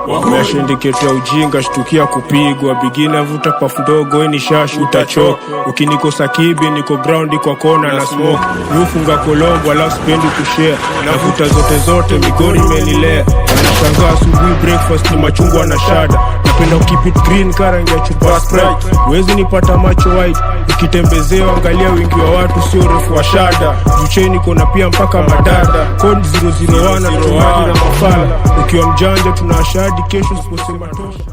Umeshendiketea ujinga, shtukia kupigwa. Bigina vuta pafu ndogo, weni shashu utachoka. Ukinikosa kibi, niko groundi kwa kona na smoke. Nufunga kolombo, ala spendi kushare. Navuta zote, migori menilea. Nashangaa asubuhi breakfast ni machungwa na shada. Napenda keep it green, karangi ya chupa Sprite. Wezi nipata macho white, ukitembezea angalia wingi wa watu, sio refu wa shada. Jucheni kona pia mpaka madada. Code 001 tumadi na mafala. Ukiwa mjanja tunashadi, kesho siposema tosha.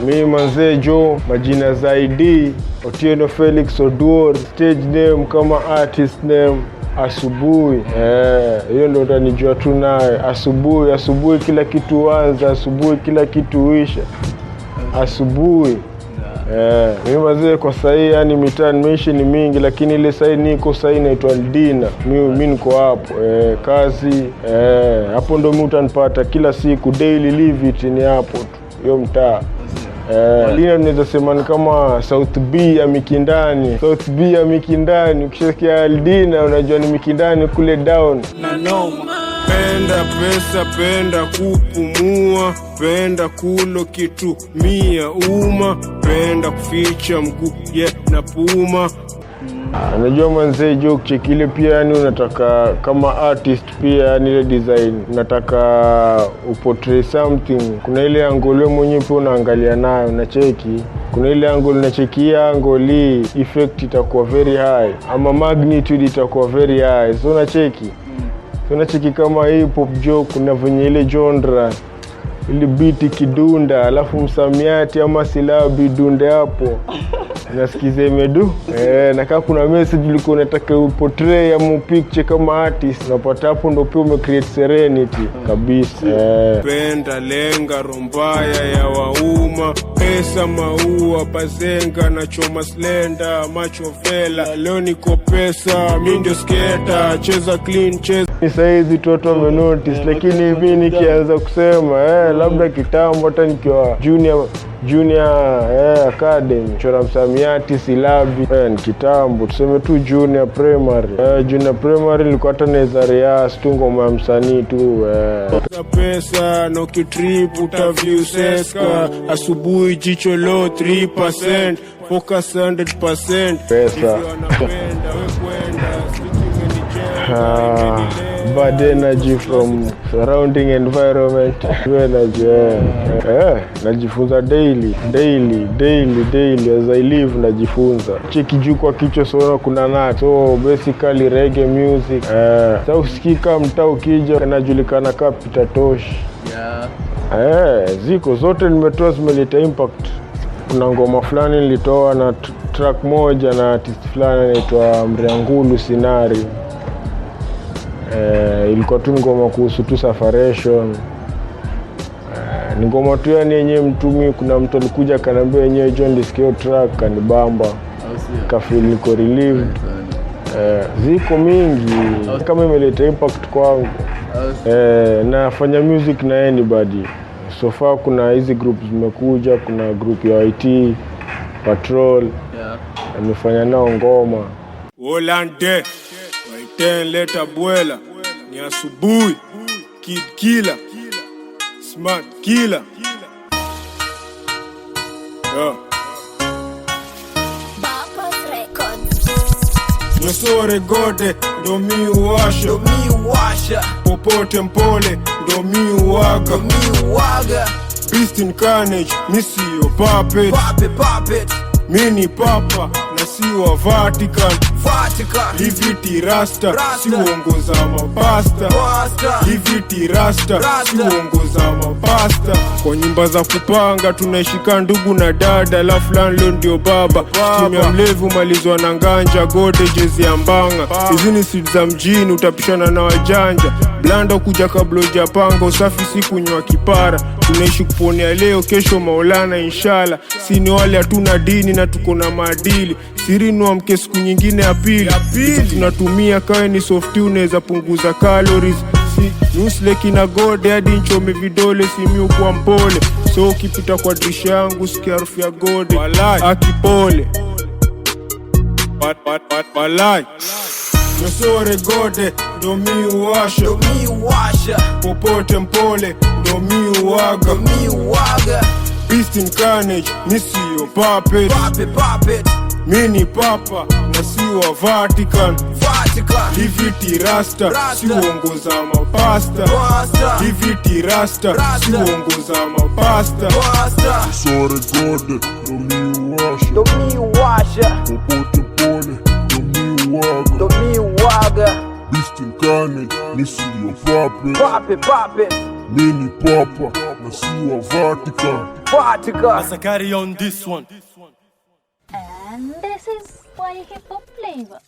Mi manze Joe, majina zaidi Otieno Felix Oduor, stage name kama artist name Asubuhi. Hiyo ndo utanijua tu naye. Asubuhi kila kitu waza, asubuhi kila kitu huisha. Asubuhi. Mimi mazee kwa sahi yani mitaa nimeishi ni mingi, lakini ile sahi niko sahi naitwa Aldina. Mimi niko hapo. Kazi. Hapo ndo mimi utanipata kila siku, daily live it ni hapo tu. Hiyo mtaa. Aldina naweza sema ni kama South B ya Mikindani. Ukisikia Aldina unajua ni Mikindani kule down. Penda pesa, penda kupumua, penda kulo kitu mia uma, penda kuficha mguu na puma. Unajua manze joke chekile pia yani unataka kama artist pia yani ile design unataka uportray something. Kuna ile angle mwenyewe pia unaangalia nayo unacheki. Kuna ile angle unachekia angle effect itakuwa very high ama magnitude itakuwa very high. So unacheki. Unacheki kama hip hop joke kuna venye ile genre ile beat kidunda alafu msamiati ama silabi dunde hapo. Nasikize medu. Na kama kuna message ulikuwa unataka uportray ama picture kama artist, unapata hapo ndo pia umecreate serenity kabisa. Penda lenga rombaya ya wauma, pesa maua bazenga na choma slenda macho vela. Leo niko pesa, mimi ndio skater, cheza clean cheza. Saizi watu wamenotice, lakini hivi nikianza kusema labda kitambo hata nikiwa junior academy chora msamiati silabi ni kitambo, tuseme tu junior primary nilikuwa hata nezaria stungo mwa msanii tu. Pesa no kitrip utaview seska, asubuhi jicho low 3%, focus 100%. Pesa bad energy from surrounding environment. Najifunza daily as I live, najifunza cheki juu kwa kichwa sona kuna nat. So basically reggae music. Sasa usikika mtaa ukija kanajulikana kama Peter Tosh. Ziko zote nimetoa zimeleta impact. Kuna ngoma fulani nilitoa na track moja na artist fulani anaitwa Mriangulu Sinari. Ilikuwa tu ngoma kuhusu tu separation. Ni ngoma tu yani yenyewe mtumi, kuna mtu alikuja akaniambia yenyewe John diskio track kanibamba. Kafeel niko relieved. Ziko mingi kama imeleta impact kwangu. Nafanya music na anybody. So far kuna hizi groups zimekuja, kuna group ya IT Patrol. Nimefanya nao ngoma. Holande Waiten leta buela ni asubuhi, kid killer, smart killer. Nyosore gode ndo mi uwasha, popote mpole ndo mi uwaga. Beast in carnage, misi yo puppet. Mini papa na siwa Vatican. Liviti rasta, si uongoza mapasta. Liviti rasta, si uongoza mapasta. Kwa nyumba za kupanga tunaishika ndugu na dada, lafu landlord ndio baba. Tumia mlevu malizwa na nganja, gode jezi ya mbanga. Hizi ni seeds za mjini utapishana na wajanja. Blanda kuja kabla hujapanga, usafi si kunywa kipara. Tunaishi kuponea leo kesho Maulana inshallah. Si ni wale hatuna dini na tuko na maadili. Siri nuamke siku nyingine ya pili. Tunatumia kawe ni softi unaweza punguza calories. Si nusleki na gode hadi nchome vidole, si miu kwa mpole. So ukipita kwa dirisha yangu sikia harufu ya gode. Akipole walai Nyosore gode ndo mi uwasha, popote mpole ndo ndo mi uwaga. Beast incarnate, mi siyo puppet. Mi ni papa na siwa Vatican. Liviti rasta, si uongoza mapasta. Liviti rasta, si uongoza mapasta. Sore gode, ndo mi uwasha. Popote pole, ndo mi uwaga. Beast incarnate, mi siyo puppet. Mi ni papa na siwa Vatican. As I carry on this one. And this is why hip hop flavor.